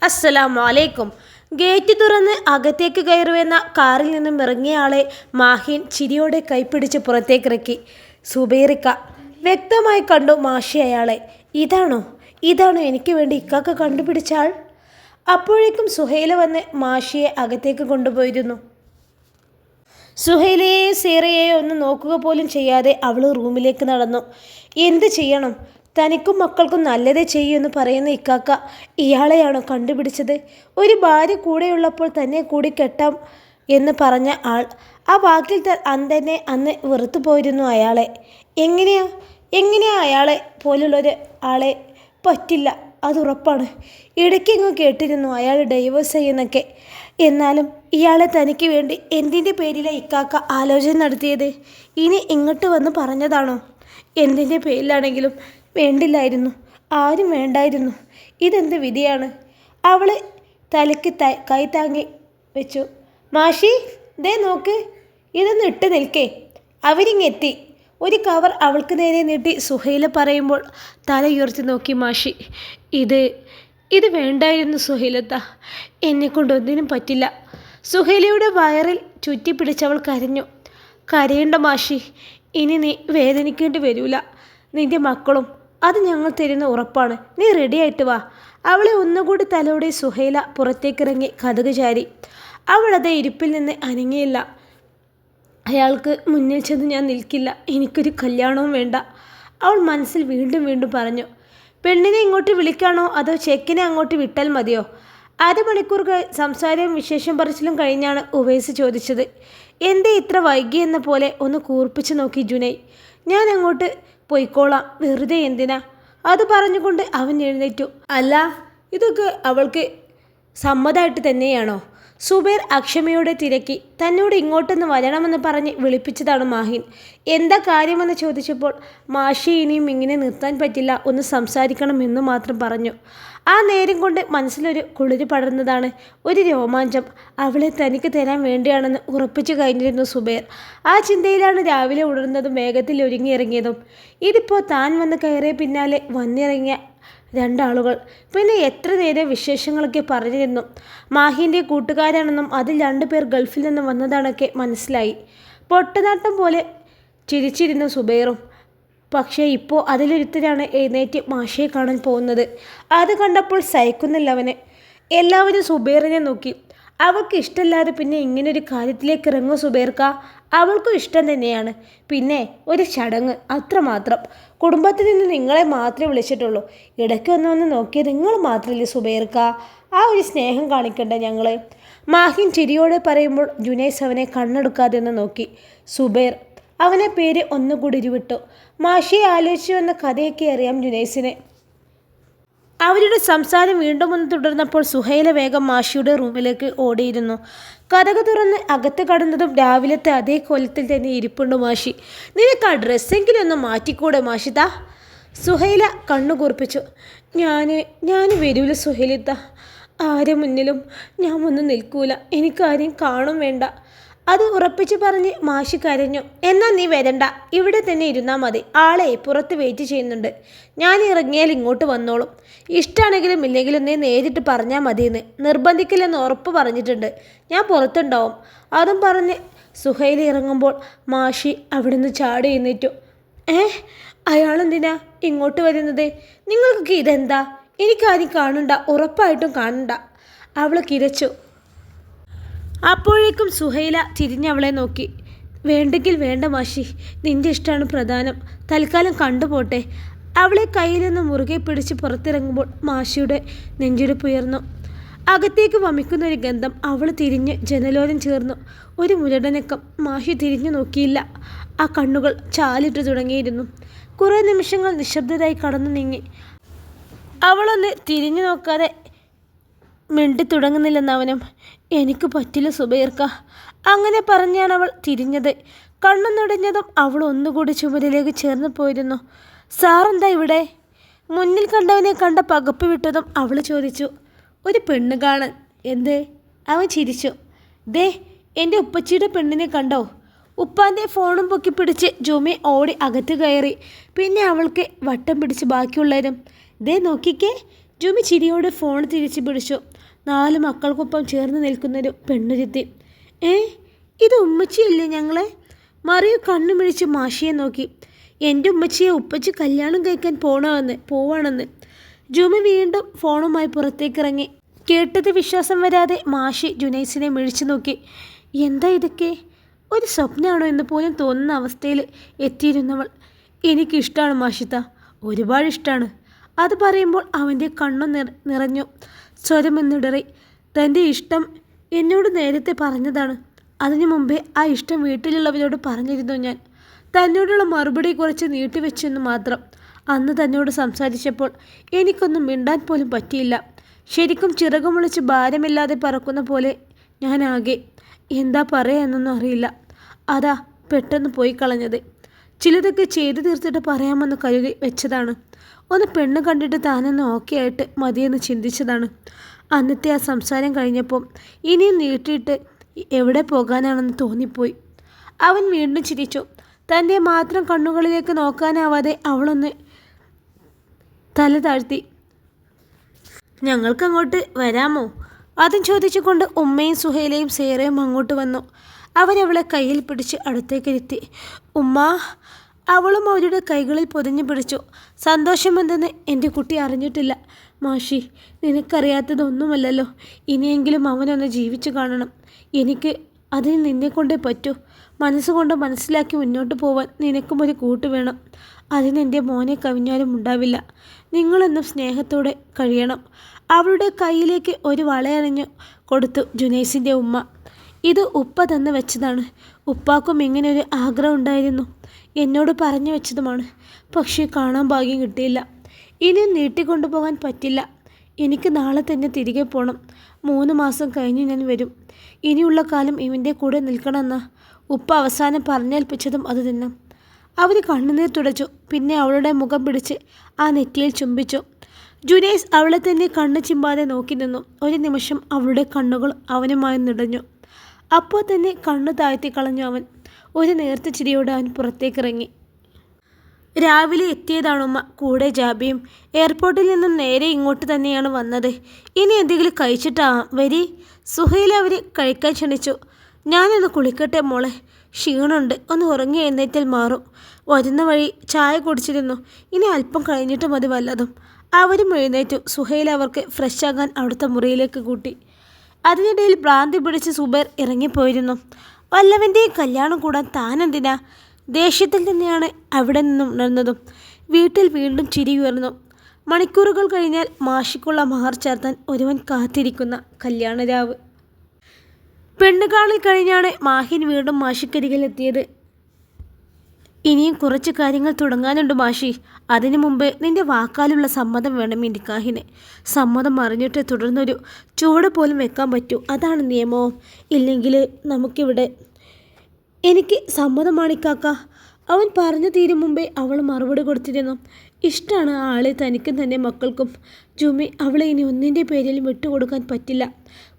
അസ്സലാമു അലൈക്കും. ഗേറ്റ് തുറന്ന് അകത്തേക്ക് കയറുവെന്ന കാറിൽ നിന്നും ഇറങ്ങിയ ആളെ മാഹിൻ ചിരിയോടെ കൈപ്പിടിച്ച് പുറത്തേക്കിറക്കി. സുബൈറിക്ക വ്യക്തമായി കണ്ടു മാഷി അയാളെ. ഇതാണോ എനിക്ക് വേണ്ടി ഇക്കാക്ക കണ്ടുപിടിച്ച ആൾ? അപ്പോഴേക്കും സുഹൈല വന്ന് മാഷിയെ അകത്തേക്ക് കൊണ്ടുപോയിരുന്നു. സുഹൈലയെ സീറയെ ഒന്ന് നോക്കുക പോലും ചെയ്യാതെ അവൾ റൂമിലേക്ക് നടന്നു. എന്ത് ചെയ്യണം? തനിക്കും മക്കൾക്കും നല്ലതേ ചെയ്യൂന്ന് പറയുന്ന ഇക്കാക്ക ഇയാളെയാണോ കണ്ടുപിടിച്ചത്? ഒരു ഭാര്യ കൂടെയുള്ളപ്പോൾ തന്നെ കൂടി കെട്ടാം എന്ന് പറഞ്ഞ ആൾ ആ വാക്കിൽ തന്നെ അന്ന് വെറുത്തു പോയിരുന്നു അയാളെ. എങ്ങനെയാ അയാളെ പോലുള്ളൊരു ആളെ? പറ്റില്ല, അതുറപ്പാണ്. ഇടയ്ക്കെങ്ങും കേട്ടിരുന്നു അയാൾ ഡൈവേഴ്സ് ചെയ്യുന്നൊക്കെ. എന്നാലും ഇയാളെ തനിക്ക് വേണ്ടി എന്തിൻ്റെ പേരിലാണ് ഇക്കാക്ക ആലോചന നടത്തിയത്? ഇനി ഇങ്ങോട്ട് വന്ന് പറഞ്ഞതാണോ? എന്തിൻ്റെ പേരിലാണെങ്കിലും വേണ്ടില്ലായിരുന്നു, ആരും വേണ്ടായിരുന്നു. ഇതെന്ത് വിധിയാണ്? അവൾ തലയ്ക്ക് കൈ താങ്ങി വെച്ചു. മാഷി, ദേ നോക്ക്, ഇതൊന്ന് ഇട്ട് നിൽക്കേ. അവരിങ്ങെത്തി. ഒരു കവർ അവൾക്ക് നേരെ നീട്ടി സുഹൈല പറയുമ്പോൾ തല ഉയർത്തി നോക്കി മാഷി. ഇത് വേണ്ടായിരുന്നു സുഹൈലത്ത, എന്നെക്കൊണ്ടൊന്നിനും പറ്റില്ല. സുഹൈലയുടെ വയറിൽ ചുറ്റി പിടിച്ചവൾ കരഞ്ഞു. കരയേണ്ട മാഷി, ഇനി നീ വേദനിക്കേണ്ടി വരില്ല. നിന്റെ മക്കളും അത് ഞങ്ങൾ തരുന്ന ഉറപ്പാണ്. നീ റെഡിയായിട്ട് വാ. അവളെ ഒന്നുകൂടി തലോടെ സുഹൈല പുറത്തേക്കിറങ്ങി കതക് ചാരി. അവളത് ഇരിപ്പിൽ നിന്ന് അനങ്ങിയില്ല. അയാൾക്ക് മുന്നിൽ ചെന്ന് ഞാൻ നിൽക്കില്ല, എനിക്കൊരു കല്യാണവും വേണ്ട, അവൾ മനസ്സിൽ വീണ്ടും പറഞ്ഞു. പെണ്ണിനെ ഇങ്ങോട്ട് വിളിക്കാണോ അതോ ചെക്കിനെ അങ്ങോട്ട് വിട്ടാൽ മതിയോ? അരമണിക്കൂർ സംസാരവും വിശേഷം പറച്ചിലും കഴിഞ്ഞാണ് ഉവൈസ് ചോദിച്ചത്. എന്തേ ഇത്ര വൈകിയെന്ന പോലെ ഒന്ന് കൂർപ്പിച്ച് നോക്കി ജുനൈ. ഞാൻ അങ്ങോട്ട് പോയിക്കോളാം, വെറുതെ എന്തിനാ? അത് പറഞ്ഞുകൊണ്ട് അവൻ എഴുന്നേറ്റു. അല്ല, ഇതൊക്കെ അവൾക്ക് സമ്മതമായിട്ട് തന്നെയാണോ? സുബൈർ അക്ഷമയോടെ തിരക്കി. തന്നോട് ഇങ്ങോട്ടൊന്ന് വരണമെന്ന് പറഞ്ഞ് വിളിപ്പിച്ചതാണ് മാഹിൻ. എന്താ കാര്യമെന്ന് ചോദിച്ചപ്പോൾ മാഷി ഇനിയും ഇങ്ങനെ നിർത്താൻ പറ്റില്ല, ഒന്ന് സംസാരിക്കണം എന്ന് മാത്രം പറഞ്ഞു. ആ നേരം കൊണ്ട് മനസ്സിലൊരു കുളിര് പടർന്നതാണ്, ഒരു രോമാഞ്ചം. അവളെ തനിക്ക് തരാൻ വേണ്ടിയാണെന്ന് ഉറപ്പിച്ചു കഴിഞ്ഞിരുന്നു സുബൈർ. ആ ചിന്തയിലാണ് രാവിലെ ഉണർന്നതും വേഗത്തിൽ ഒരുങ്ങിയിറങ്ങിയതും. ഇതിപ്പോൾ താൻ വന്ന് കയറിയ പിന്നാലെ വന്നിറങ്ങിയ രണ്ടാളുകൾ. പിന്നെ എത്ര നേരം വിശേഷങ്ങളൊക്കെ പറഞ്ഞിരുന്നു. മാഹിൻ്റെ കൂട്ടുകാരാണെന്നും അതിൽ 2 പേർ ഗൾഫിൽ നിന്ന് വന്നതാണൊക്കെ മനസ്സിലായി. പൊട്ടനാട്ടം പോലെ ചിരിച്ചിരുന്നു സുബൈറും. പക്ഷേ ഇപ്പോൾ അതിലൊരുത്തരാണ് എഴുന്നേറ്റ് മാഷയെ കാണാൻ പോകുന്നത്. അത് കണ്ടപ്പോൾ സഹിക്കുന്നില്ല അവന്. എല്ലാവരും സുബൈറിനെ നോക്കി. അവൾക്ക് ഇഷ്ടമല്ലാതെ പിന്നെ ഇങ്ങനൊരു കാര്യത്തിലേക്ക് ഇറങ്ങും സുബൈർക്ക? അവൾക്കും ഇഷ്ടം തന്നെയാണ്, പിന്നെ ഒരു ചടങ്ങ് അത്രമാത്രം. കുടുംബത്തിൽ നിന്ന് നിങ്ങളെ മാത്രമേ വിളിച്ചിട്ടുള്ളൂ. ഇടയ്ക്ക് ഒന്ന് നോക്കിയത് നിങ്ങൾ മാത്രമല്ലേ സുബൈർക്ക? ആ ഒരു സ്നേഹം കാണിക്കണ്ടേ ഞങ്ങൾ? മാഹിൻ ചിരിയോടെ പറയുമ്പോൾ ജുനൈസ് അവനെ കണ്ണെടുക്കാതെ ഒന്ന് നോക്കി. സുബൈർ അവനെ പേര് ഒന്നുകൂടി ഉരുവിട്ടു. മാഷിയെ ആലോചിച്ചു വന്ന കഥയൊക്കെ അറിയാം ജുനൈസിന്. അവരുടെ സംസാരം വീണ്ടും ഒന്ന് തുടർന്നപ്പോൾ സുഹൈല വേഗം മാഷിയുടെ റൂമിലേക്ക് ഓടിയിരുന്നു. കതക് തുറന്ന് അകത്ത് കടന്നതും രാവിലത്തെ അതേ കോലത്തിൽ തന്നെ ഇരിപ്പുണ്ട് മാഷി. നിനക്ക് ആ ഡ്രസ്സെങ്കിലും ഒന്ന് മാറ്റിക്കൂടെ മാഷിത? സുഹൈല കണ്ണു കൂർപ്പിച്ചു. ഞാൻ വരൂല സുഹൈലിത്ത, ആരെ മുന്നിലും ഞാൻ ഒന്നും നിൽക്കൂല, എനിക്കാരെയും കാണും വേണ്ട. അത് ഉറപ്പിച്ച് പറഞ്ഞ് മാഷി കരഞ്ഞു. എന്നാൽ നീ വരണ്ട, ഇവിടെ തന്നെ ഇരുന്നാൽ മതി. ആളെ പുറത്ത് വെയിറ്റ് ചെയ്യുന്നുണ്ട്. ഞാൻ ഇറങ്ങിയാൽ ഇങ്ങോട്ട് വന്നോളും. ഇഷ്ടമാണെങ്കിലും ഇല്ലെങ്കിലും നീ നേരിട്ട് പറഞ്ഞാൽ മതിയെന്ന്. നിർബന്ധിക്കില്ലെന്ന് ഉറപ്പ് പറഞ്ഞിട്ടുണ്ട്. ഞാൻ പുറത്തുണ്ടാവും. അതും പറഞ്ഞ് സുഹൈല ഇറങ്ങുമ്പോൾ മാഷി അവിടെ നിന്ന് ചാടി എഴുന്നേറ്റു. അയാളെന്തിനാ ഇങ്ങോട്ട് വരുന്നത്? നിങ്ങൾക്കൊക്കെ ഇതെന്താ? എനിക്കാരും കാണണ്ട, ഉറപ്പായിട്ടും കാണണ്ട. അവൾ കിരച്ചു. അപ്പോഴേക്കും സുഹൈല തിരിഞ്ഞവളെ നോക്കി. വേണ്ടെങ്കിൽ വേണ്ട മാഷി, നിന്റെ ഇഷ്ടമാണ് പ്രധാനം. തൽക്കാലം കണ്ടുപോട്ടെ. അവളെ കയ്യിൽ നിന്ന് മുറുകെ പിടിച്ച് പുറത്തിറങ്ങുമ്പോൾ മാഷിയുടെ നെഞ്ചിടിപ്പുയർന്നു. അകത്തേക്ക് വമിക്കുന്നൊരു ഗന്ധം. അവൾ തിരിഞ്ഞ് ജനലോരം ചേർന്നു. ഒരു മുരടനക്കം. മാഷി തിരിഞ്ഞു നോക്കിയില്ല. ആ കണ്ണുകൾ ചാലിട്ട് തുടങ്ങിയിരുന്നു. കുറേ നിമിഷങ്ങൾ നിശബ്ദരായി കടന്നു നീങ്ങി. അവളൊന്ന് തിരിഞ്ഞു നോക്കാതെ മിണ്ടി തുടങ്ങുന്നില്ലെന്നവനും. എനിക്ക് പറ്റില്ല സുബൈർക്ക. അങ്ങനെ പറഞ്ഞാണ് അവൾ തിരിഞ്ഞത്. കണ്ണു നുടഞ്ഞതും അവൾ ഒന്നുകൂടി ചുമരിലേക്ക് ചേർന്ന് പോയിരുന്നു. സാറെന്താ ഇവിടെ? മുന്നിൽ കണ്ടവനെ കണ്ട പകപ്പ് വിട്ടതും അവൾ ചോദിച്ചു. ഒരു പെണ്ണ് കാണാൻ. എന്തേ? അവൻ ചിരിച്ചു. ദേ, എൻ്റെ ഉപ്പച്ചിയുടെ പെണ്ണിനെ കണ്ടോ? ഉപ്പാൻ്റെ ഫോണും പൊക്കി പിടിച്ച് ജുമി ഓടി അകത്ത് കയറി. പിന്നെ അവൾക്ക് വട്ടം പിടിച്ച് ബാക്കിയുള്ളവരും. ദേ നോക്കിക്കേ, ജുമി ചിരിയോടെ ഫോൺ തിരിച്ചു പിടിച്ചു. 4 മക്കൾക്കൊപ്പം ചേർന്ന് നിൽക്കുന്നൊരു പെണ്ണുരുത്തി. ഇത് ഉമ്മച്ചിയല്ലേ ഞങ്ങളെ? മറിയ കണ്ണുമിഴിച്ച് മാഷിയെ നോക്കി. എൻ്റെ ഉമ്മച്ചിയെ ഉപ്പച്ചി കല്യാണം കഴിക്കാൻ പോവാണെന്ന്. ജുമി വീണ്ടും ഫോണുമായി പുറത്തേക്കിറങ്ങി. കേട്ടത് വിശ്വാസം വരാതെ മാഷി ജുനൈസിനെ മിഴിച്ചു നോക്കി. എന്താ ഇതൊക്കെ? ഒരു സ്വപ്നമാണോ എന്ന് പോലും തോന്നുന്ന അവസ്ഥയിൽ എത്തിയിരുന്നവൾ. എനിക്കിഷ്ടമാണ് മാഷിത്ത, ഒരുപാട് ഇഷ്ടമാണ്. അത് പറയുമ്പോൾ അവൻ്റെ കണ്ണു നിറഞ്ഞു. സ്വരമെന്നിടറി. തൻ്റെ ഇഷ്ടം എന്നോട് നേരത്തെ പറഞ്ഞതാണ്. അതിനു മുമ്പേ ആ ഇഷ്ടം വീട്ടിലുള്ളവരോട് പറഞ്ഞിരുന്നു ഞാൻ. തന്നോടുള്ള മറുപടി കുറച്ച് നീട്ടിവെച്ചെന്ന് മാത്രം. അന്ന് തന്നോട് സംസാരിച്ചപ്പോൾ എനിക്കൊന്നും മിണ്ടാൻ പോലും പറ്റിയില്ല. ശരിക്കും ചിറകുമുളിച്ച് ഭാരമില്ലാതെ പറക്കുന്ന പോലെ ഞാനാകെ. എന്താ പറയുക എന്നൊന്നും അറിയില്ല. അതാ പെട്ടെന്ന് പോയി കളഞ്ഞത്. ചിലതൊക്കെ ചെയ്തു തീർത്തിട്ട് പറയാമെന്ന് കരുതി വെച്ചതാണ്. ഒന്ന് പെണ്ണ് കണ്ടിട്ട് താനെന്ന് ഓക്കെ ആയിട്ട് മതിയെന്ന് ചിന്തിച്ചതാണ്. അന്നത്തെ ആ സംസാരം കഴിഞ്ഞപ്പോൾ ഇനിയും നീട്ടിയിട്ട് എവിടെ പോകാനാണെന്ന് തോന്നിപ്പോയി. അവൻ വീണ്ടും ചിരിച്ചു. തൻ്റെ മാത്രം കണ്ണുകളിലേക്ക് നോക്കാനാവാതെ അവളൊന്ന് തല താഴ്ത്തി. ഞങ്ങൾക്കങ്ങോട്ട് വരാമോ? അതും ചോദിച്ചുകൊണ്ട് ഉമ്മയും സുഹൈലയും സേറയും അങ്ങോട്ട് വന്നു. അവരവളെ കയ്യിൽ പിടിച്ച് അടുത്തേക്കിരുത്തി. ഉമ്മ. അവളും അവരുടെ കൈകളിൽ പൊതിഞ്ഞു പിടിച്ചു. സന്തോഷമെന്തെന്ന് എൻ്റെ കുട്ടി അറിഞ്ഞിട്ടില്ല മാഷി. നിനക്കറിയാത്തതൊന്നുമല്ലല്ലോ. ഇനിയെങ്കിലും അവനൊന്ന് ജീവിച്ചു കാണണം. എനിക്ക് അതിന് നിന്നെക്കൊണ്ടേ പറ്റൂ. മനസ്സുകൊണ്ട് മനസ്സിലാക്കി മുന്നോട്ട് പോവാൻ നിനക്കും ഒരു കൂട്ട് വേണം. അതിനെൻ്റെ മോനെ കവിഞ്ഞാലും ഉണ്ടാവില്ല. നിങ്ങളെന്നും സ്നേഹത്തോടെ കഴിയണം. അവളുടെ കയ്യിലേക്ക് ഒരു വളയണിഞ്ഞു കൊടുത്തു ജുനൈസിൻ്റെ ഉമ്മ. ഇത് ഉപ്പ തന്നു വെച്ചതാണ്. ഉപ്പാക്കും ഇങ്ങനെ ഒരു ആഗ്രഹം ഉണ്ടായിരുന്നു. എന്നോട് പറഞ്ഞു വെച്ചതുമാണ്. പക്ഷേ കാണാൻ ഭാഗ്യം കിട്ടിയില്ല. ഇനിയും നീട്ടിക്കൊണ്ടുപോകാൻ പറ്റില്ല. എനിക്ക് നാളെ തന്നെ തിരികെ പോകണം. 3 മാസം കഴിഞ്ഞ് ഞാൻ വരും. ഇനിയുള്ള കാലം ഇവൻ്റെ കൂടെ നിൽക്കണമെന്നാ ഉപ്പ അവസാനം പറഞ്ഞേൽപ്പിച്ചതും അത് തന്നെ. അവർ കണ്ണുനീർ തുടച്ചു. പിന്നെ അവളുടെ മുഖം പിടിച്ച് ആ നെറ്റിയിൽ ചുംബിച്ചു. ജുനൈസ് അവളെ തന്നെ കണ്ണു ചിമ്പാതെ നോക്കി നിന്നു. ഒരു നിമിഷം അവളുടെ കണ്ണുകൾ അവനുമായി നിടഞ്ഞു. അപ്പോൾ തന്നെ കണ്ണു താഴ്ത്തി കളഞ്ഞു അവൻ. ഒരു നേർത്ത ചിരിയോടെ അവൻ പുറത്തേക്കിറങ്ങി. രാവിലെ എത്തിയതാണുമ്മ, കൂടെ ജാബിയും. എയർപോർട്ടിൽ നിന്നും നേരെ ഇങ്ങോട്ട് തന്നെയാണ് വന്നത്. ഇനി എന്തെങ്കിലും കഴിച്ചിട്ടാ വരി. സുഹൈൽ അവരെ കഴിക്കാൻ ക്ഷണിച്ചു. ഞാനൊന്ന് കുളിക്കട്ടെ മോളെ, ക്ഷീണമുണ്ട്. ഒന്ന് ഉറങ്ങി എഴുന്നേറ്റാൽ മാറും. വരുന്ന വഴി ചായ കുടിച്ചിരുന്നു. ഇനി അല്പം കഴിഞ്ഞിട്ട് മതി വല്ലതും. അവരും എഴുന്നേറ്റു. സുഹൈൽ അവർക്ക് ഫ്രഷാകാൻ അവിടുത്തെ മുറിയിലേക്ക് കൂട്ടി. അതിനിടയിൽ ഭ്രാന്തി പിടിച്ച് സുബൈർ ഇറങ്ങിപ്പോയിരുന്നു. വല്ലവൻ്റെയും കല്യാണം കൂടാൻ താനെന്തിനാ? ദേഷ്യത്തിൽ തന്നെയാണ് അവിടെ നിന്നും ഉണർന്നതും. വീട്ടിൽ വീണ്ടും ചിരി ഉയർന്നു. മണിക്കൂറുകൾ കഴിഞ്ഞാൽ മാഷിക്കുള്ള മഹർ ചേർത്താൻ ഒരുവൻ കാത്തിരിക്കുന്ന കല്യാണരാവ്. പെണ്ണുകാണൽ കഴിഞ്ഞാണ് മാഹിൻ വീണ്ടും മാഷിക്കരികിലെത്തിയത്. ഇനിയും കുറച്ച് കാര്യങ്ങൾ തുടങ്ങാനുണ്ട് മാഷി. അതിനു മുമ്പ് നിന്റെ വാക്കാലുള്ള സമ്മതം വേണം ഈ നിക്കാഹിന്. സമ്മതം അറിഞ്ഞിട്ട് തുടർന്നൊരു ചുവട് പോലും വെക്കാൻ പറ്റൂ. അതാണ് നിയമവും. ഇല്ലെങ്കിൽ നമുക്കിവിടെ. എനിക്ക് സമ്മതമാണിക്കാക്ക. അവൻ പറഞ്ഞു തീരും മുമ്പേ അവൾ മറുപടി കൊടുത്തിരുന്നു. ഇഷ്ടമാണ് ആ ആളെ തനിക്കും തന്നെ മക്കൾക്കും. ജുമി അവളെ ഇനി ഒന്നിൻ്റെ പേരിൽ വിട്ടുകൊടുക്കാൻ പറ്റില്ല.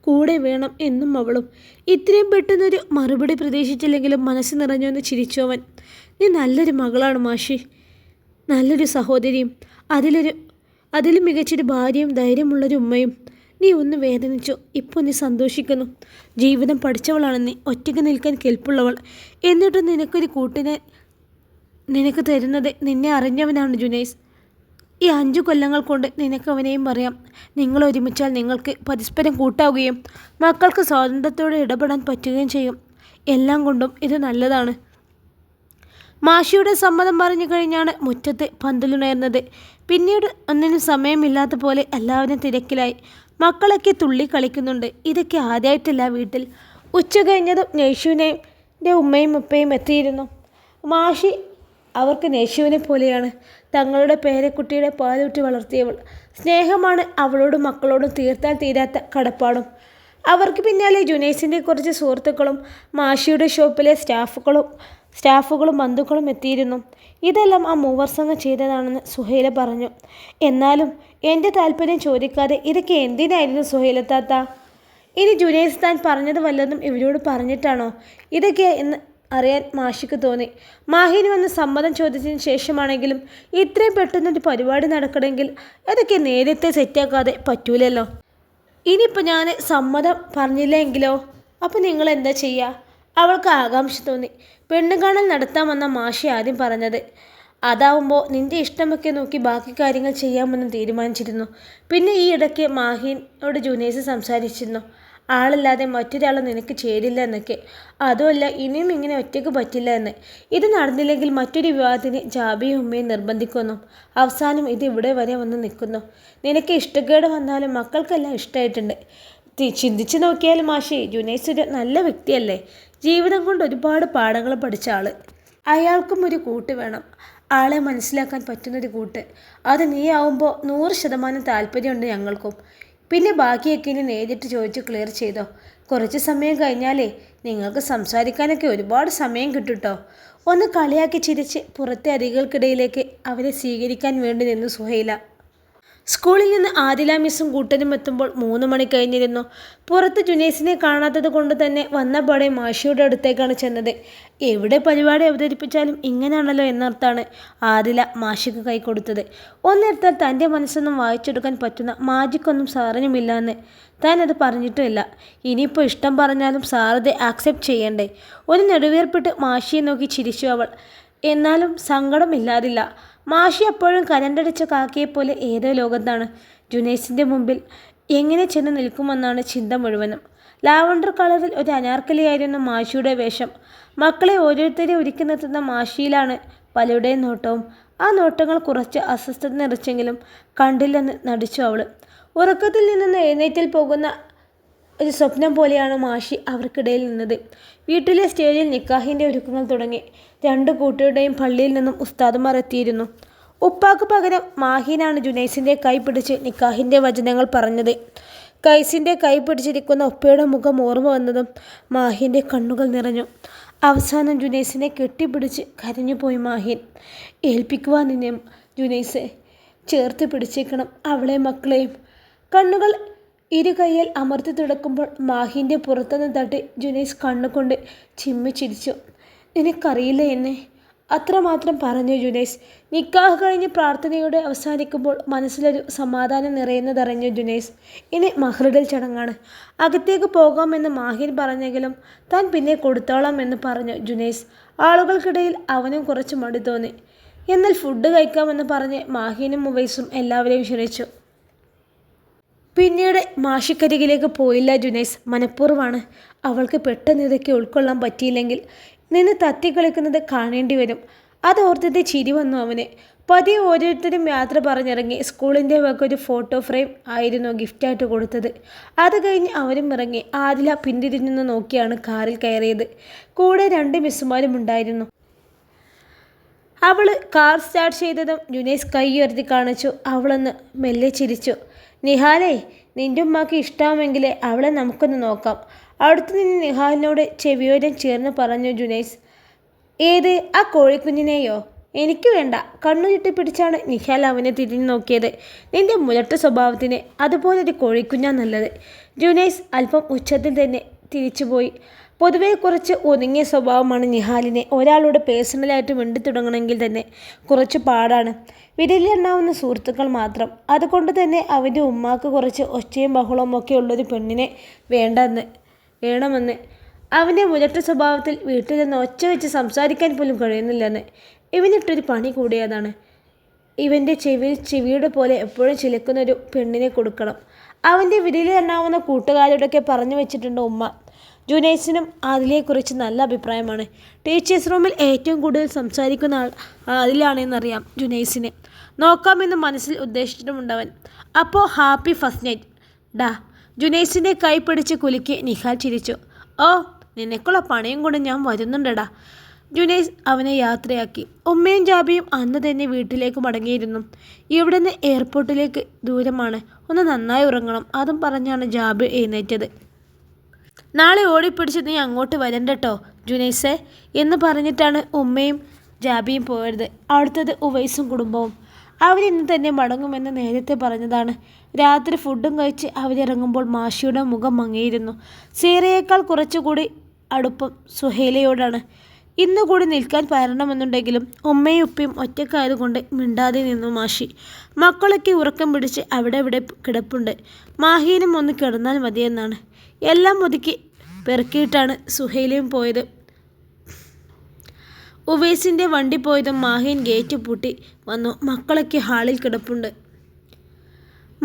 കൂടെ വേണം എന്നും അവളും. ഇത്രയും പെട്ടെന്നൊരു മറുപടി പ്രതീക്ഷിച്ചില്ലെങ്കിലും മനസ്സ് നിറഞ്ഞൊന്ന് ചിരിച്ചു അവൻ. നീ നല്ലൊരു മകളാണ് മാഷി, നല്ലൊരു സഹോദരിയും, അതിലും മികച്ചൊരു ഭാര്യയും ധൈര്യമുള്ളൊരു ഉമ്മയും. നീ ഒന്ന് വേദനിച്ചു, ഇപ്പോൾ നീ സന്തോഷിക്കുന്നു. ജീവിതം പഠിച്ചവളാണ് നീ, ഒറ്റയ്ക്ക് നിൽക്കാൻ കെൽപ്പുള്ളവൾ. എന്നിട്ടും നിനക്കൊരു കൂട്ടിനെ നിനക്ക് തരുന്നത് നിന്നെ അറിഞ്ഞവനാണ് ജുനൈസ്. ഈ 5 കൊല്ലങ്ങൾ കൊണ്ട് നിനക്ക് അവനെയും പറയാം. നിങ്ങൾ ഒരുമിച്ചാൽ നിങ്ങൾക്ക് പരസ്പരം കൂട്ടാവുകയും മക്കൾക്ക് സ്വാതന്ത്ര്യത്തോടെ ഇടപെടാൻ പറ്റുകയും ചെയ്യും. എല്ലാം കൊണ്ടും ഇത് നല്ലതാണ്. മാഷിയുടെ സമ്മതം പറഞ്ഞു കഴിഞ്ഞാണ് മുറ്റത്ത് പന്തലുണർന്നത്. പിന്നീട് ഒന്നിനും സമയമില്ലാത്ത പോലെ എല്ലാവരും തിരക്കിലായി. മക്കളൊക്കെ തുള്ളി കളിക്കുന്നുണ്ട്. ഇതൊക്കെ ആദ്യമായിട്ടല്ല വീട്ടിൽ. ഉച്ച കഴിഞ്ഞതും നേഷുവിൻ്റെ ഉമ്മയും ഉപ്പയും എത്തിയിരുന്നു. മാഷി അവർക്ക് നേഷുവിനെ പോലെയാണ്. തങ്ങളുടെ പേരക്കുട്ടിയുടെ പാലൂറ്റി വളർത്തിയവൾ. സ്നേഹമാണ് അവളോടും മക്കളോടും തീർത്താൽ തീരാത്ത കടപ്പാടും. അവർക്ക് പിന്നാലെ ജുനൈസിൻ്റെ കുറച്ച് സുഹൃത്തുക്കളും മാഷിയുടെ ഷോപ്പിലെ സ്റ്റാഫുകളും ബന്ധുക്കളും എത്തിയിരുന്നു. ഇതെല്ലാം ആ മൂവർസംഘം ചെയ്തതാണെന്ന് സുഹൈല പറഞ്ഞു. എന്നാലും എൻ്റെ താല്പര്യം ചോദിക്കാതെ ഇതൊക്കെ എന്തിനായിരുന്നു സുഹൈല താത്ത? ഇനി ജുനൈസ് താൻ പറഞ്ഞത് വല്ലതും ഇവരോട് പറഞ്ഞിട്ടാണോ ഇതൊക്കെ എന്ന് അറിയാൻ മാഷിക്ക് തോന്നി. മാഹിന് വന്ന് സമ്മതം ചോദിച്ചതിന് ശേഷമാണെങ്കിലും ഇത്രയും പെട്ടെന്നൊരു പരിപാടി നടക്കണമെങ്കിൽ അതൊക്കെ നേരത്തെ സെറ്റാക്കാതെ പറ്റൂലല്ലോ. ഇനിയിപ്പോൾ ഞാൻ സമ്മതം പറഞ്ഞില്ല എങ്കിലോ? അപ്പോൾ നിങ്ങൾ എന്താ ചെയ്യുക? അവൾക്ക് ആകാംക്ഷ തോന്നി. പെണ്ണ് കാണൽ നടത്താമെന്ന മാഷി ആദ്യം പറഞ്ഞത്. അതാവുമ്പോൾ നിന്റെ ഇഷ്ടമൊക്കെ നോക്കി ബാക്കി കാര്യങ്ങൾ ചെയ്യാമെന്ന് തീരുമാനിച്ചിരുന്നു. പിന്നെ ഈ ഇടയ്ക്ക് മാഹിനോട് ജുനൈസ് സംസാരിച്ചിരുന്നു. ആളല്ലാതെ മറ്റൊരാൾ നിനക്ക് ചേരില്ല എന്നൊക്കെ. അതുമല്ല ഇനിയും ഇങ്ങനെ ഒറ്റയ്ക്ക് പറ്റില്ല എന്ന്. ഇത് നടന്നില്ലെങ്കിൽ മറ്റൊരു വിവാഹത്തിന് ജാബിയും ഉമ്മയും നിർബന്ധിക്കുന്നു. അവസാനം ഇത് ഇവിടെ വരെ വന്ന് നിൽക്കുന്നു. നിനക്ക് ഇഷ്ടക്കേട് വന്നാലും മക്കൾക്കെല്ലാം ഇഷ്ടമായിട്ടുണ്ട്. ചിന്തിച്ച് നോക്കിയാലും മാഷി, ജുനൈസ് ഒരു നല്ല വ്യക്തിയല്ലേ? ജീവിതം കൊണ്ട് ഒരുപാട് പാഠങ്ങൾ പഠിച്ച ആൾ. അയാൾക്കും ഒരു കൂട്ട് വേണം. ആളെ മനസ്സിലാക്കാൻ പറ്റുന്നൊരു കൂട്ട്. അത് നീ ആവുമ്പോൾ 100% താല്പര്യമുണ്ട് ഞങ്ങൾക്കും. പിന്നെ ബാക്കിയൊക്കെ ഇനി നേരിട്ട് ചോദിച്ച് ക്ലിയർ ചെയ്തോ. കുറച്ച് സമയം കഴിഞ്ഞാലേ നിങ്ങൾക്ക് സംസാരിക്കാനൊക്കെ ഒരുപാട് സമയം കിട്ടുട്ടോ. ഒന്ന് കളിയാക്കി ചിരിച്ച് പുറത്തെ അരികൾക്കിടയിലേക്ക് അവരെ സ്വീകരിക്കാൻ വേണ്ടി നിന്നു സുഹൈല. സ്കൂളിൽ നിന്ന് ആദില മിസ്സും കൂട്ടരും എത്തുമ്പോൾ 3 മണി കഴിഞ്ഞിരുന്നു. പുറത്ത് ജുനൈസിനെ കാണാത്തത് കൊണ്ട് തന്നെ വന്നപാടെ മാഷിയുടെ അടുത്തേക്കാണ് ചെന്നത്. എവിടെ പരിപാടി അവതരിപ്പിച്ചാലും ഇങ്ങനെയാണല്ലോ എന്നർത്താണ് ആദില മാഷിക്ക് കൈ കൊടുത്തത്. ഒന്നെടുത്താൽ തൻ്റെ മനസ്സൊന്നും വായിച്ചെടുക്കാൻ പറ്റുന്ന മാജിക്കൊന്നും സാറിനുമില്ല എന്ന് താൻ അത് പറഞ്ഞിട്ടുമില്ല. ഇനിയിപ്പോൾ ഇഷ്ടം പറഞ്ഞാലും സാറത് ആക്സെപ്റ്റ് ചെയ്യണ്ടേ? ഒരു നെടുവേർപ്പിട്ട് മാഷിയെ നോക്കി ചിരിച്ചു അവൾ. എന്നാലും സങ്കടമില്ലാതില്ല. മാഷി അപ്പോഴും കരണ്ടടിച്ച കാക്കയെപ്പോലെ ഏതോ ലോകത്താണ്. ജുനൈസിൻ്റെ മുമ്പിൽ എങ്ങനെ ചെന്ന് നിൽക്കുമെന്നാണ് ചിന്ത മുഴുവനും. ലാവണ്ടർ കളറിൽ ഒരു അനാർക്കലിയായിരുന്നു മാഷിയുടെ വേഷം. മക്കളെ ഓരോരുത്തരെ ഒരുക്കി നിർത്തുന്ന മാഷിയിലാണ് പലരുടെയും നോട്ടവും. ആ നോട്ടങ്ങൾ കുറച്ച് അസ്വസ്ഥത നിറച്ചെങ്കിലും കണ്ടില്ലെന്ന് നടിച്ചു അവൾ. ഉറക്കത്തിൽ നിന്ന് എഴുന്നേറ്റിൽ പോകുന്ന ഒരു സ്വപ്നം പോലെയാണ് മാഷി അവർക്കിടയിൽ നിന്നത്. വീട്ടിലെ സ്റ്റേജിൽ നിക്കാഹിൻ്റെ ഒരുക്കങ്ങൾ തുടങ്ങി. 2 കൂട്ടരുടെയും പള്ളിയിൽ നിന്നും ഉസ്താദുമാർ എത്തിയിരുന്നു. ഉപ്പാക്ക് പകരം മാഹിനാണ് ജുനൈസിൻ്റെ കൈ പിടിച്ച് നിക്കാഹിൻ്റെ വചനങ്ങൾ പറഞ്ഞത്. കൈസിൻ്റെ കൈ പിടിച്ചിരിക്കുന്ന ഉപ്പയുടെ മുഖം ഓർമ്മ വന്നതും മാഹിൻ്റെ കണ്ണുകൾ നിറഞ്ഞു. അവസാനം ജുനൈസിനെ കെട്ടിപ്പിടിച്ച് കരഞ്ഞുപോയി മാഹിൻ. ഏൽപ്പിക്കുവാൻ നിന്നെ ജുനൈസ്, ചേർത്ത് പിടിച്ചേക്കണം അവളെ മക്കളെയും. കണ്ണുകൾ ഇരു കൈയിൽ അമർത്തി തുടക്കുമ്പോൾ മാഹിൻ്റെ പുറത്തുനിന്ന് തട്ടി ജുനൈസ് കണ്ണുകൊണ്ട് ചിമ്മിച്ചിരിച്ചു. നിനക്കറിയില്ല എന്നെ, അത്രമാത്രം പറഞ്ഞു ജുനൈസ്. നിക്കാഹ് കഴിഞ്ഞ് പ്രാർത്ഥനയോടെ അവസാനിക്കുമ്പോൾ മനസ്സിലൊരു സമാധാനം നിറയുന്നതറിഞ്ഞു ജുനൈസ്. ഇനി മഹ്റിടൽ ചടങ്ങാണ്. അകത്തേക്ക് പോകാമെന്ന് മാഹിൻ പറഞ്ഞെങ്കിലും താൻ പിന്നെ കൊടുത്തോളാം എന്ന് പറഞ്ഞു ജുനൈസ്. ആളുകൾക്കിടയിൽ അവനും കുറച്ച് മടി തോന്നി. എന്നാൽ ഫുഡ് കഴിക്കാമെന്ന് പറഞ്ഞ് മാഹിനും ഉവൈസും എല്ലാവരെയും ക്ഷണിച്ചു. പിന്നീട് മാഷിക്കരികിലേക്ക് പോയില്ല ജുനൈസ്. മനഃപൂർവ്വമാണ്. അവൾക്ക് പെട്ടെന്ന് ഇതൊക്കെ ഉൾക്കൊള്ളാൻ പറ്റിയില്ലെങ്കിൽ നിന്ന് തത്തിക്കളിക്കുന്നത് കാണേണ്ടി വരും. അതോർത്തിട്ട് ചിരി വന്നു അവന്. പതിയെ ഓരോരുത്തരും യാത്ര പറഞ്ഞിറങ്ങി. സ്കൂളിൻ്റെ വക ഒരു ഫോട്ടോ ഫ്രെയിം ആയിരുന്നു ഗിഫ്റ്റായിട്ട് കൊടുത്തത്. അത് കഴിഞ്ഞ് അവരും ഇറങ്ങി. ആദില പിന്തിരിഞ്ഞു നോക്കിയാണ് കാറിൽ കയറിയത്. കൂടെ 2 മിസ്സുമാരും ഉണ്ടായിരുന്നു. അവൾ കാർ സ്റ്റാർട്ട് ചെയ്തതും ജുനൈസ് കൈ ഉയർത്തി കാണിച്ചു. അവളൊന്ന് മെല്ലെ ചിരിച്ചു. നിഹാലേ, നിൻ്റെ ഉമ്മാക്ക് ഇഷ്ടമാമെങ്കിൽ അവളെ നമുക്കൊന്ന് നോക്കാം. അടുത്ത് നിന്ന് നിഹാലിനോട് ചെവിയോരം ചേർന്ന് പറഞ്ഞു ജുനൈസ്. ഏത്, ആ കോഴിക്കുഞ്ഞിനെയോ? എനിക്ക് വേണ്ട. കണ്ണു ചുട്ടിപ്പിടിച്ചാണ് നിഹാൽ അവനെ തിരിഞ്ഞു നോക്കിയത്. നിൻ്റെ മുലട്ട സ്വഭാവത്തിന് അതുപോലൊരു കോഴിക്കുഞ്ഞാ നല്ലത്. ജുനൈസ് അല്പം ഉച്ചത്തിൽ തന്നെ തിരിച്ചുപോയി. പൊതുവേ കുറച്ച് ഒതുങ്ങിയ സ്വഭാവമാണ് നിഹാലിനെ. ഒരാളോട് പേഴ്സണലായിട്ട് മിണ്ടി തുടങ്ങണമെങ്കിൽ തന്നെ കുറച്ച് പാടാണ്. വിരലിലെണ്ണാവുന്ന സുഹൃത്തുക്കൾ മാത്രം. അതുകൊണ്ട് തന്നെ അവൻ്റെ ഉമ്മാക്ക് കുറച്ച് ഒച്ചയും ബഹളവും ഒക്കെ ഉള്ളൊരു പെണ്ണിനെ വേണമെന്ന്. അവൻ്റെ മുരട്ട സ്വഭാവത്തിൽ വീട്ടിൽ നിന്ന് ഒച്ച വെച്ച് സംസാരിക്കാൻ പോലും കഴിയുന്നില്ലെന്ന്. ഇവനിട്ടൊരു പണി കൂടിയതാണ്. ഇവൻ്റെ ചെവിയുടെ പോലെ എപ്പോഴും ചിലക്കുന്നൊരു പെണ്ണിനെ കൊടുക്കണം. അവൻ്റെ വിരലിലെണ്ണാവുന്ന കൂട്ടുകാരോടൊക്കെ പറഞ്ഞു വെച്ചിട്ടുണ്ട് ഉമ്മ. ജുനൈസിനും അതിലെക്കുറിച്ച് നല്ല അഭിപ്രായമാണ്. ടീച്ചേഴ്സ് റൂമിൽ ഏറ്റവും കൂടുതൽ സംസാരിക്കുന്ന ആൾ അതിലാണെന്നറിയാം ജുനൈസിന്. നോക്കാമെന്ന് മനസ്സിൽ ഉദ്ദേശിച്ചിട്ടുമുണ്ടവൻ. അപ്പോൾ ഹാപ്പി ഫസ്റ്റ് നൈറ്റ് ഡാ. ജുനൈസിൻ്റെ കൈ പിടിച്ച് കുലുക്കി നിഹാൽ ചിരിച്ചു. ഓ, നിനക്കുള്ള പണിയും കൊണ്ട് ഞാൻ വരുന്നുണ്ടടാ. ജുനൈസ് അവനെ യാത്രയാക്കി. ഉമ്മയും ജാബിയും അന്ന് തന്നെ വീട്ടിലേക്ക് മടങ്ങിയിരുന്നു. ഇവിടെ നിന്ന് എയർപോർട്ടിലേക്ക് ദൂരമാണ്. ഒന്ന് നന്നായി ഉറങ്ങണം. അതും പറഞ്ഞാണ് ജാബി എഴുന്നേറ്റത്. നാളെ ഓടിപ്പിടിച്ച് നീ അങ്ങോട്ട് വരണ്ടട്ടോ ജുനൈസേ എന്ന് പറഞ്ഞിട്ടാണ് ഉമ്മയും ജാബിയും പോയത്. അടുത്തത് ഉവൈസും കുടുംബവും. അവരിന്ന് തന്നെ മടങ്ങുമെന്ന് നേരത്തെ പറഞ്ഞതാണ്. രാത്രി ഫുഡും കഴിച്ച് അവരിറങ്ങുമ്പോൾ മാഷിയുടെ മുഖം മങ്ങിയിരുന്നു. സീറയേക്കാൾ കുറച്ചുകൂടി അടുപ്പം സുഹൈലയോടാണ്. ഇന്ന് കൂടി നിൽക്കാൻ വരണമെന്നുണ്ടെങ്കിലും ഉമ്മയും ഉപ്പയും ഒറ്റക്കായതുകൊണ്ട് മിണ്ടാതെ നിന്നു മാഷി. മക്കളൊക്കെ ഉറക്കം പിടിച്ച് അവിടെ ഇവിടെ കിടപ്പുണ്ട്. മാഹീനും ഒന്ന് കിടന്നാൽ മതിയെന്നാണ്. എല്ലാം ഒതുക്കി പെറുക്കിയിട്ടാണ് സുഹൈലയും പോയത്. ഉവൈസിൻ്റെ വണ്ടി പോയതും മാഹീൻ ഗേറ്റ് പൂട്ടി വന്നു. മക്കളൊക്കെ ഹാളിൽ കിടപ്പുണ്ട്.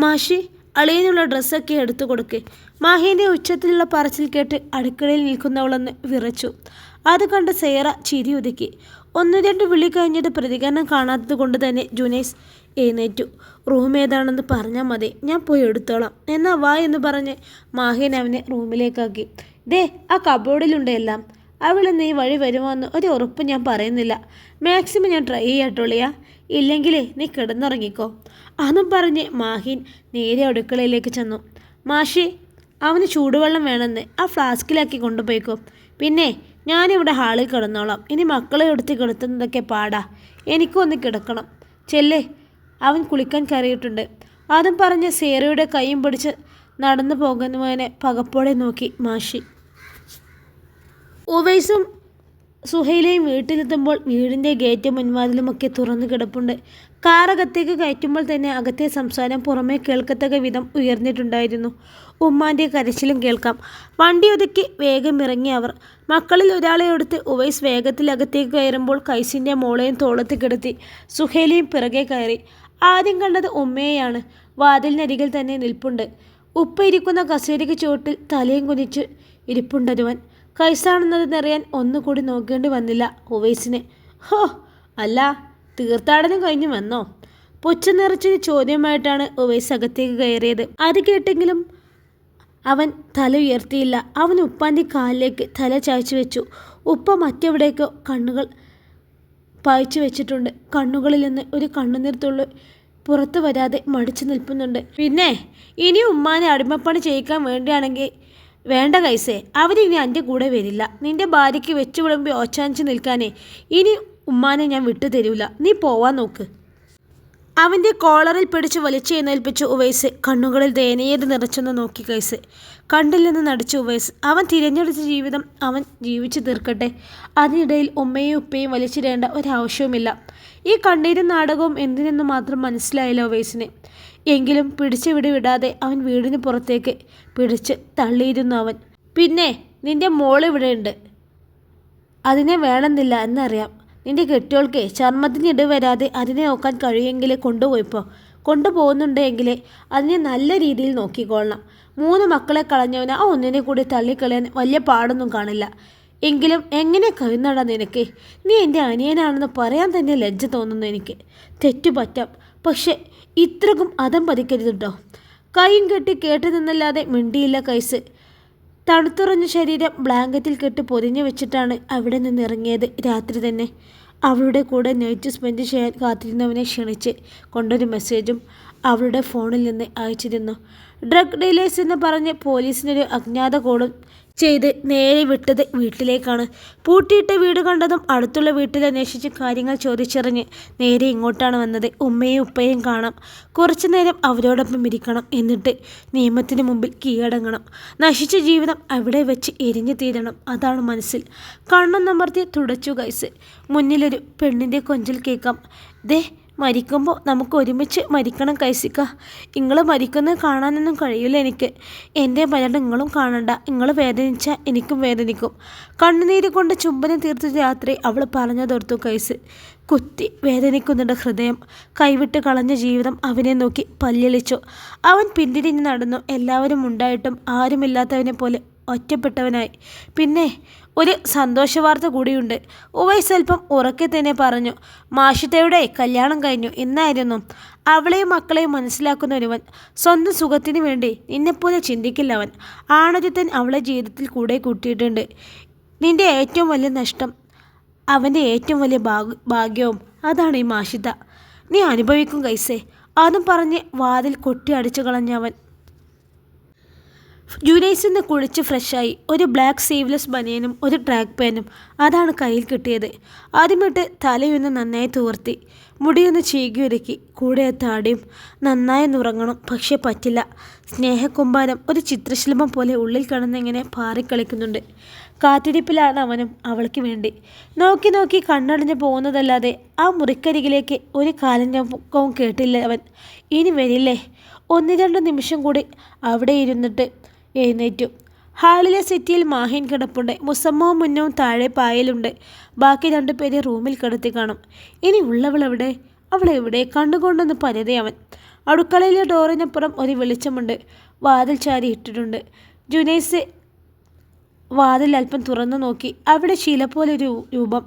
മാഷി, അളിയനുള്ള ഡ്രസ്സൊക്കെ എടുത്തു കൊടുക്ക്. മാഹീൻ്റെ ഉച്ചത്തിലുള്ള പറച്ചിൽ കേട്ട് അടുക്കളയിൽ നിൽക്കുന്നവളൊന്ന് വിറച്ചു. അത് കണ്ട് സെയ്റ ചിരി ഒതുക്കി. ഒന്ന് രണ്ട് വിളി കഴിഞ്ഞത് പ്രതികരണം കാണാത്തത് കൊണ്ട് തന്നെ ജുനൈസ് എഴുന്നേറ്റു. റൂം ഏതാണെന്ന് പറഞ്ഞാൽ മതി, ഞാൻ പോയി എടുത്തോളാം. എന്നാ വാ എന്ന് പറഞ്ഞ് മാഹീൻ അവനെ റൂമിലേക്കാക്കി. ദേ, ആ കബോർഡിലുണ്ട് എല്ലാം. അവൾ നീ വഴി വരുമോയെന്ന് ഒരു ഉറപ്പ് ഞാൻ പറയുന്നില്ല. മാക്സിമം ഞാൻ ട്രൈ ചെയ്യട്ടുള്ളിയാ. ഇല്ലെങ്കിലേ നീ കിടന്നുറങ്ങിക്കോ. അതും പറഞ്ഞ് മാഹീൻ നേരെ അടുക്കളയിലേക്ക് ചെന്നു. മാഷി, അവന് ചൂടുവെള്ളം വേണമെന്ന് ആ ഫ്ലാസ്കിലാക്കി കൊണ്ടുപോയിക്കോ. പിന്നെ ഞാനിവിടെ ഹാളിൽ കിടന്നോളാം. ഇനി മക്കളെ എടുത്ത് കിടത്തുന്നതൊക്കെ പാടാ. എനിക്കൊന്ന് കിടക്കണം. ചെല്ലേ, അവൻ കുളിക്കാൻ കയറിയിട്ടുണ്ട്. അതും പറഞ്ഞ് സേറയുടെ കൈയും പിടിച്ച് നടന്നു പോകുന്നവനെ പകപ്പോടെ നോക്കി മാഷി. ഉവൈസും സുഹൈലയും വീട്ടിലെത്തുമ്പോൾ വീടിൻ്റെ ഗേറ്റും മുൻവാതിലുമൊക്കെ തുറന്നു കിടപ്പുണ്ട്. കാറകത്തേക്ക് കയറ്റുമ്പോൾ തന്നെ അകത്തെ സംസാരം പുറമേ കേൾക്കത്തക്ക വിധം ഉയർന്നിട്ടുണ്ടായിരുന്നു. ഉമ്മാൻ്റെ കരച്ചിലും കേൾക്കാം. വണ്ടി ഒതുക്കി വേഗം ഇറങ്ങി അവർ. മക്കളിൽ ഒരാളെ എടുത്ത് ഉവൈസ് വേഗത്തിൽ അകത്തേക്ക് കയറുമ്പോൾ കൈസിൻ്റെ മോളെയും തോളത്ത് കിടത്തി സുഹൈലയും പിറകെ കയറി. ആദ്യം കണ്ടത് ഉമ്മയെയാണ്. വാതിലിനരികിൽ തന്നെ നിൽപ്പുണ്ട്. ഉപ്പ ഇരിക്കുന്ന കസേരയ്ക്ക് ചുവട്ടിൽ തലയും കുനിച്ച് ഇരിപ്പുണ്ടൊരുവൻ. കൈസാണെന്നതെന്നറിയാൻ ഒന്നുകൂടി നോക്കേണ്ടി വന്നില്ല ഉവൈസിന്. ഹോ, അല്ല, തീർത്ഥാടനം കഴിഞ്ഞു വന്നോ? പുച്ഛം നിറച്ചൊരു ചോദ്യമായിട്ടാണ് ഉവൈസ് അകത്തേക്ക് കയറിയത്. അത് കേട്ടെങ്കിലും അവൻ തല ഉയർത്തിയില്ല. അവൻ ഉപ്പാൻ്റെ കാലിലേക്ക് തല ചായച്ചു വെച്ചു. ഉപ്പ മറ്റെവിടേക്കോ കണ്ണുകൾ പായിച്ചു വെച്ചിട്ടുണ്ട്. കണ്ണുകളിൽ നിന്ന് ഒരു കണ്ണുനീർ തുള്ളി പുറത്തു വരാതെ മടിച്ചു നിൽക്കുന്നുണ്ട്. പിന്നെ ഇനി ഉമ്മാനെ അടിമപ്പണി ചെയ്യിക്കാൻ വേണ്ടിയാണെങ്കിൽ വേണ്ട കൈസേ, അവരിനി എൻ്റെ കൂടെ വരില്ല. നിന്റെ ഭാര്യയ്ക്ക് വെച്ചു വിളമ്പി ഓച്ചാനിച്ച് നിൽക്കാനേ ഇനി ഉമ്മാനെ ഞാൻ വിട്ടു തരൂല. നീ പോവാൻ നോക്ക്. അവൻ്റെ കോളറിൽ പിടിച്ച് വലിച്ചെഴുന്നേൽപ്പിച്ചു ഉവൈസ്. കണ്ണുകളിൽ ദയനീയത നിറച്ചൊന്ന് നോക്കി കൈസ്. കണ്ടില്ലെന്ന് നടിച്ചു ഉവൈസ്. അവൻ തിരഞ്ഞെടുത്ത ജീവിതം അവൻ ജീവിച്ചു തീർക്കട്ടെ. അതിനിടയിൽ ഉമ്മയും ഉപ്പയും വലിച്ചിടേണ്ട ഒരാവശ്യവുമില്ല. ഈ കണ്ണീരും നാടകവും എന്തിനെന്ന് മാത്രം മനസ്സിലായില്ല ഉവൈസിന്. എങ്കിലും പിടിച്ചു വിടാതെ അവൻ വീടിന് പുറത്തേക്ക് പിടിച്ച് തള്ളിയിരുന്നു അവൻ. പിന്നെ നിന്റെ മോളിവിടെയുണ്ട്. അതിനെ വേണമെന്നില്ല എന്നറിയാം. നിന്റെ കെട്ടിയോൾക്ക് ചർമ്മത്തിന് ഇടവരാതെ അതിനെ നോക്കാൻ കഴിയുമെങ്കിൽ കൊണ്ടുപോയിപ്പോ. കൊണ്ടുപോകുന്നുണ്ടെങ്കിൽ അതിനെ നല്ല രീതിയിൽ നോക്കിക്കൊള്ളണം. 3 മക്കളെ കളഞ്ഞവന് ആ ഒന്നിനെ കൂടി തള്ളിക്കളയാൻ വലിയ പാടൊന്നും കാണില്ല. എങ്കിലും എങ്ങനെ കഴിയുന്നടാ നിനക്ക്? നീ എൻ്റെ അനിയനാണെന്ന് പറയാൻ തന്നെ ലജ്ജ തോന്നുന്നു എനിക്ക്. തെറ്റുപറ്റാം, പക്ഷെ ഇത്രക്കും അതം പതിക്കരുതുട്ടോ. കൈയും കെട്ടി കേട്ടു നിന്നല്ലാതെ മിണ്ടിയില്ല കൈസ്. തണുത്തുറഞ്ഞ ശരീരം ബ്ലാങ്കറ്റിൽ കെട്ടി പൊതിഞ്ഞു വെച്ചിട്ടാണ് അവിടെ നിന്ന് ഇറങ്ങിയത്. രാത്രി തന്നെ അവളുടെ കൂടെ നൈറ്റ് സ്പെൻഡ് ചെയ്യാൻ കാത്തിരുന്നവനെ ക്ഷണിച്ച് കൊണ്ടൊരു മെസ്സേജും അവളുടെ ഫോണിൽ നിന്ന് അയച്ചിരുന്നു. ഡ്രഗ് ഡീലേഴ്സ് എന്ന് പറഞ്ഞ് പോലീസിനൊരു അജ്ഞാത കോളും ചെയ്ത് നേരെ വിട്ടത് വീട്ടിലേക്കാണ്. പൂട്ടിയിട്ട വീട് കണ്ടതും അടുത്തുള്ള വീട്ടിൽ അന്വേഷിച്ച് കാര്യങ്ങൾ ചോദിച്ചറിഞ്ഞ് നേരെ ഇങ്ങോട്ടാണ് വന്നത്. ഉമ്മയും ഉപ്പയും കാണാം. കുറച്ചു നേരം അവരോടൊപ്പം ഇരിക്കണം. എന്നിട്ട് നിയമത്തിന് മുമ്പിൽ കീഴടങ്ങണം. നശിച്ച ജീവിതം അവിടെ വെച്ച് എരിഞ്ഞു തീരണം. അതാണ് മനസ്സിൽ. കണ്ണും നമർത്തി തുടച്ചു കൈസ്. മുന്നിലൊരു പെണ്ണിൻ്റെ കൊഞ്ചൽ കേൾക്കാം. ദേ, മരിക്കുമ്പോൾ നമുക്ക് ഒരുമിച്ച് മരിക്കണം കൈസിക്ക. നിങ്ങൾ മരിക്കുന്നത് കാണാനൊന്നും കഴിയില്ല എനിക്ക്. എൻ്റെ മരണം നിങ്ങളും കാണണ്ട. നിങ്ങൾ വേദനിച്ചാൽ എനിക്കും വേദനിക്കും. കണ്ണുനീര് കൊണ്ട് ചുംബനം തീർത്ത രാത്രി അവൾ പറഞ്ഞതോർത്തു കൈസ്. കുത്തി വേദനിക്കുന്നുണ്ട് ഹൃദയം. കൈവിട്ട് കളഞ്ഞ ജീവിതം അവനെ നോക്കി പല്ലിളിച്ചു. അവൻ പിന്തിരിഞ്ഞ് നടന്നു. എല്ലാവരും ഉണ്ടായിട്ടും ആരുമില്ലാത്തവനെ പോലെ ഒറ്റപ്പെട്ടവനായി. പിന്നെ ഒരു സന്തോഷവാർത്ത കൂടിയുണ്ട്. ഉവൈസ് അല്പം ഉറക്കെ തന്നെ പറഞ്ഞു. മാഷിത്തയുടെ കല്യാണം കഴിഞ്ഞു എന്നായിരുന്നു. അവളെയും മക്കളെയും മനസ്സിലാക്കുന്ന ഒരുവൻ. സ്വന്തം സുഖത്തിന് വേണ്ടി നിന്നെപ്പോലെ ചിന്തിക്കില്ല അവൻ. ആണൊരുത്തൻ അവളെ ജീവിതത്തിൽ കൂടെ കൂട്ടിയിട്ടുണ്ട്. നിന്റെ ഏറ്റവും വലിയ നഷ്ടം അവൻ്റെ ഏറ്റവും വലിയ ഭാഗ്യവും അതാണ് ഈ മാഷിത. നീ അനുഭവിക്കും കൈസേ. അതും പറഞ്ഞ് വാതിൽ കൊട്ടി അടിച്ചു കളഞ്ഞവൻ ജുനൈസിൽ നിന്ന് കുളിച്ച് ഫ്രഷായി ഒരു ബ്ലാക്ക് സീവ്ലെസ് ബനിയനും ഒരു ട്രാക്ക് പാൻറ്റും അതാണ് കയ്യിൽ കിട്ടിയത്. ആദ്യമായിട്ട് തലയൊന്ന് നന്നായി തൂർത്തി, മുടിയൊന്ന് ചീകിയൊരുക്കി, കൂടെ താടിയും. നന്നായി ഉറങ്ങണം, പക്ഷെ പറ്റില്ല. സ്നേഹക്കുമ്പാരം ഒരു ചിത്രശില്പം പോലെ ഉള്ളിൽ കിടന്നിങ്ങനെ പാറിക്കളിക്കുന്നുണ്ട്. കാത്തിരിപ്പിലാണ് അവനും അവൾക്ക് വേണ്ടി. നോക്കി നോക്കി കണ്ണടഞ്ഞു പോകുന്നതല്ലാതെ ആ മുറിക്കരികിലേക്ക് ഒരു കാലഞ്ഞക്കവും കേട്ടില്ല അവൻ. ഇനി വരില്ലേ? 1-2 നിമിഷം കൂടി അവിടെ ഇരുന്നിട്ട് എഴുന്നേറ്റു. ഹാളിലെ സെറ്റിയിൽ മാഹിൻ കിടപ്പുണ്ട്. മുസമ്മവും മുന്നവും താഴെ പായലുണ്ട്. ബാക്കി 2 പേരെ റൂമിൽ കിടത്തി കാണും. ഇനി ഉള്ളവളെവിടെ? അവളെവിടെ? കണ്ടുകൊണ്ടൊന്ന് പരതി അവൻ. അടുക്കളയിലെ ഡോറിനപ്പുറം ഒരു വെളിച്ചമുണ്ട്. വാതിൽ ചാരി ഇട്ടിട്ടുണ്ട്. ജുനൈസ് വാതിൽ അല്പം തുറന്നു നോക്കി. അവിടെ ശീല പോലൊരു രൂപം.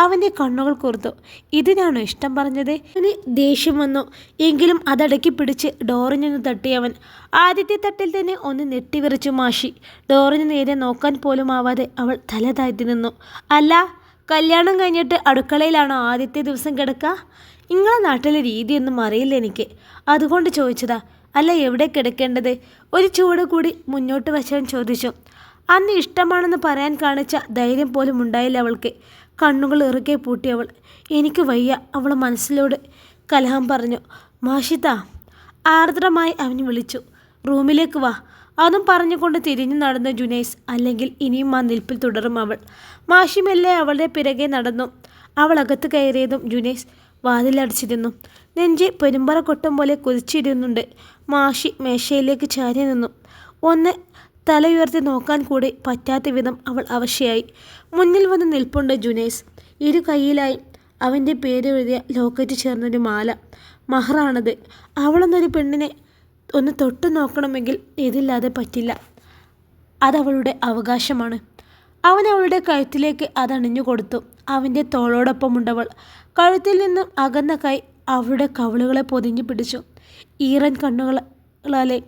അവൻ്റെ കണ്ണുകൾ കുറുത്തു. ഇതിനാണോ ഇഷ്ടം പറഞ്ഞത്? അവന് ദേഷ്യം വന്നു. എങ്കിലും അതടക്കി പിടിച്ച് ഡോറിനൊന്ന് തട്ടിയവൻ. ആദ്യത്തെ തട്ടിൽ തന്നെ ഒന്ന് നെട്ടിവിറച്ചു മാഷി. ഡോറിന് നേരെ നോക്കാൻ പോലും ആവാതെ അവൾ തല താഴ്ത്തി നിന്നു. അല്ല, കല്യാണം കഴിഞ്ഞിട്ട് അടുക്കളയിലാണോ ആദ്യത്തെ ദിവസം കിടക്കുക? നിങ്ങളെ നാട്ടിലെ രീതിയൊന്നും അറിയില്ല എനിക്ക്, അതുകൊണ്ട് ചോദിച്ചതാ. അല്ല, എവിടെ കിടക്കേണ്ടത്? ഒരു ചൂട് കൂടി മുന്നോട്ട് വച്ചവൻ ചോദിച്ചു. അന്ന് ഇഷ്ടമാണെന്ന് പറയാൻ കാണിച്ച ധൈര്യം പോലും ഉണ്ടായില്ല അവൾക്ക്. കണ്ണുകൾ ഇറുകെ പൂട്ടിയവൾ. എനിക്ക് വയ്യ, അവൾ മനസ്സിലോട് കലഹം പറഞ്ഞു. മാഷിത, ആർദ്രമായി അവന് വിളിച്ചു. റൂമിലേക്ക് വാ. അതും പറഞ്ഞുകൊണ്ട് തിരിഞ്ഞു നടന്നു ജുനൈസ്. അല്ലെങ്കിൽ ഇനിയും ആ നിൽപ്പിൽ തുടരും അവൾ. മാഷി മെല്ലെ അവളുടെ പിറകെ നടന്നു. അവൾ അകത്ത് കയറിയതും ജുനൈസ് വാതിലടച്ചിരുന്നു. നെഞ്ചി പെരുമ്പറ കൊട്ടം പോലെ കുതിച്ചിരുന്നുണ്ട്. മാഷി മേശയിലേക്ക് ചാരി നിന്നു. ഒന്ന് തലയുയർത്തി നോക്കാൻ കൂടി പറ്റാത്ത വിധം അവൾ അവശയായി. മുന്നിൽ വന്ന് നിൽപ്പുണ്ട് ജുനൈസ്. ഇരു കൈയിലായി അവൻ്റെ പേരെഴുതിയ ലോക്കറ്റ് ചേർന്നൊരു മാല. മഹറാണത്. അവളെന്നൊരു പെണ്ണിനെ ഒന്ന് തൊട്ടു നോക്കണമെങ്കിൽ ഇതില്ലാതെ പറ്റില്ല. അതവളുടെ അവകാശമാണ്. അവൻ അവളുടെ കഴുത്തിലേക്ക് അതണിഞ്ഞു കൊടുത്തു. അവൻ്റെ തോളോടൊപ്പമുണ്ടവൾ. കഴുത്തിൽ നിന്നും അകന്ന കൈ അവളുടെ കവിളുകളെ പൊതിഞ്ഞു പിടിച്ചു. ഈറൻ കണ്ണുകളാലെ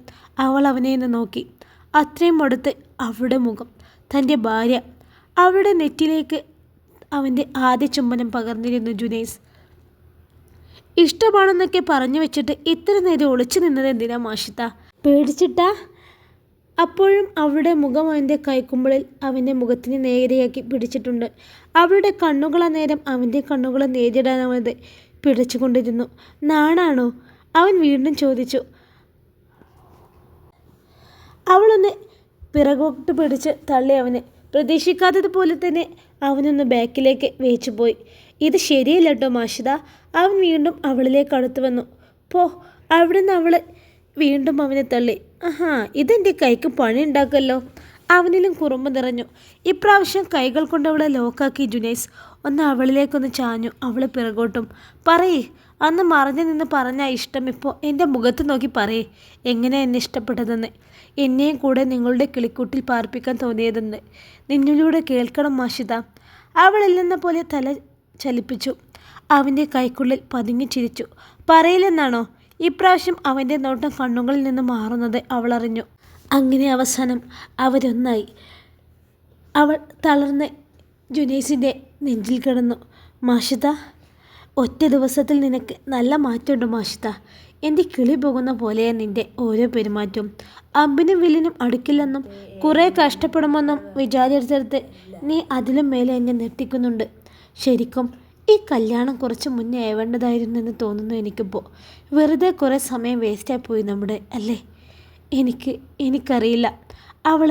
അവൾ അവനെ ഒന്ന് നോക്കി. അത്രയും അടുത്ത് അവളുടെ മുഖം. തൻ്റെ ഭാര്യ. അവളുടെ നെറ്റിലേക്ക് അവൻ്റെ ആദ്യ ചുംബനം പകർന്നിരുന്നു ജുനൈസ്. ഇഷ്ടമാണെന്നൊക്കെ പറഞ്ഞു വെച്ചിട്ട് ഇത്ര നേരം ഒളിച്ചു നിന്നത് എന്തിനാ മാഷിത്ത? പേടിച്ചിട്ടാ? അപ്പോഴും അവളുടെ മുഖം അവൻ്റെ കൈക്കുമ്പിളിൽ അവൻ്റെ മുഖത്തിന് നേരെയാക്കി പിടിച്ചിട്ടുണ്ട്. അവളുടെ കണ്ണുകളെ നേരം അവൻ്റെ കണ്ണുകളെ നേരിടാനാവത് പിടിച്ചുകൊണ്ടിരുന്നു. നാണാണോ? അവൻ വീണ്ടും ചോദിച്ചു. അവളൊന്ന് പിറകോട്ട് പിടിച്ച് തള്ളി അവനെ. പ്രതീക്ഷിക്കാത്തതുപോലെ തന്നെ അവനൊന്ന് ബാക്കിലേക്ക് വേച്ചുപോയി. ഇത് ശരിയല്ല കേട്ടോ മാഷിത. അവൻ വീണ്ടും അവളിലേക്ക് അടുത്ത് വന്നു. പോ. അവിടെ നിന്ന് അവൾ വീണ്ടും അവനെ തള്ളി. ആഹാ, ഇതെൻ്റെ കൈക്ക് പണി ഉണ്ടാക്കല്ലോ. അവനിലും കുറുമ്പ് നിറഞ്ഞു. ഇപ്രാവശ്യം കൈകൾ കൊണ്ടവളെ ലോക്കാക്കി ജുനൈസ്. ഒന്ന് അവളിലേക്കൊന്ന് ചാഞ്ഞു. അവൾ പിറകോട്ടും. പറയേ, അന്ന് മറഞ്ഞു നിന്ന് പറഞ്ഞ ഇഷ്ടം ഇപ്പോൾ എൻ്റെ മുഖത്ത് നോക്കി പറയേ. എങ്ങനെ എന്നെ ഇഷ്ടപ്പെട്ടതെന്ന്, എന്നെയും കൂടെ നിങ്ങളുടെ കിളിക്കൂട്ടിൽ പാർപ്പിക്കാൻ തോന്നിയതെന്ന് നിന്നിലൂടെ കേൾക്കണം മാഷിത. അവളിൽ നിന്ന പോലെ തല ചലിപ്പിച്ചു. അവൻ്റെ കൈക്കുള്ളിൽ പതുങ്ങി ചിരിച്ചു. പറയില്ലെന്നാണോ? ഇപ്രാവശ്യം അവൻ്റെ നോട്ടം കണ്ണുകളിൽ നിന്ന് മാറുന്നത് അവളറിഞ്ഞു. അങ്ങനെ അവസാനം അവരൊന്നായി. അവൾ തളർന്ന് ജുനൈസിൻ്റെ നെഞ്ചിൽ കിടന്നു. മാഷിത, ഒറ്റ ദിവസത്തിൽ നിനക്ക് നല്ല മാറ്റമുണ്ട് മാഷിത. എൻ്റെ കിളി പോകുന്ന പോലെയാണ് നിൻ്റെ ഓരോ പെരുമാറ്റവും. അമ്പിനും വില്ലിനും അടുക്കില്ലെന്നും കുറേ കഷ്ടപ്പെടുമെന്നും വിചാരിച്ചെടുത്ത് നീ അതിലും മേലെ എന്നെ നെട്ടിക്കുന്നുണ്ട്. ശരിക്കും ഈ കല്യാണം കുറച്ച് മുന്നേ ആവേണ്ടതായിരുന്നു എന്ന് തോന്നുന്നു എനിക്കിപ്പോൾ. വെറുതെ കുറേ സമയം വേസ്റ്റായി പോയി നമ്മുടെ, അല്ലേ? എനിക്കറിയില്ല. അവൾ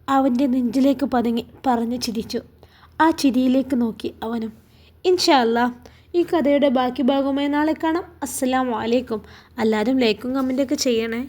അവൻ്റെ നെഞ്ചിലേക്ക് പതുങ്ങി പറഞ്ഞു ചിരിച്ചു. ആ ചിരിയിലേക്ക് നോക്കി അവനും. ഇൻഷാ അല്ലാ, ഈ കഥയുടെ ബാക്കി ഭാഗവുമായി നാളെ കാണാം. അസ്സലാമു അലൈക്കും. എല്ലാവരും ലൈക്കും കമൻറ്റൊക്കെ ചെയ്യണേ.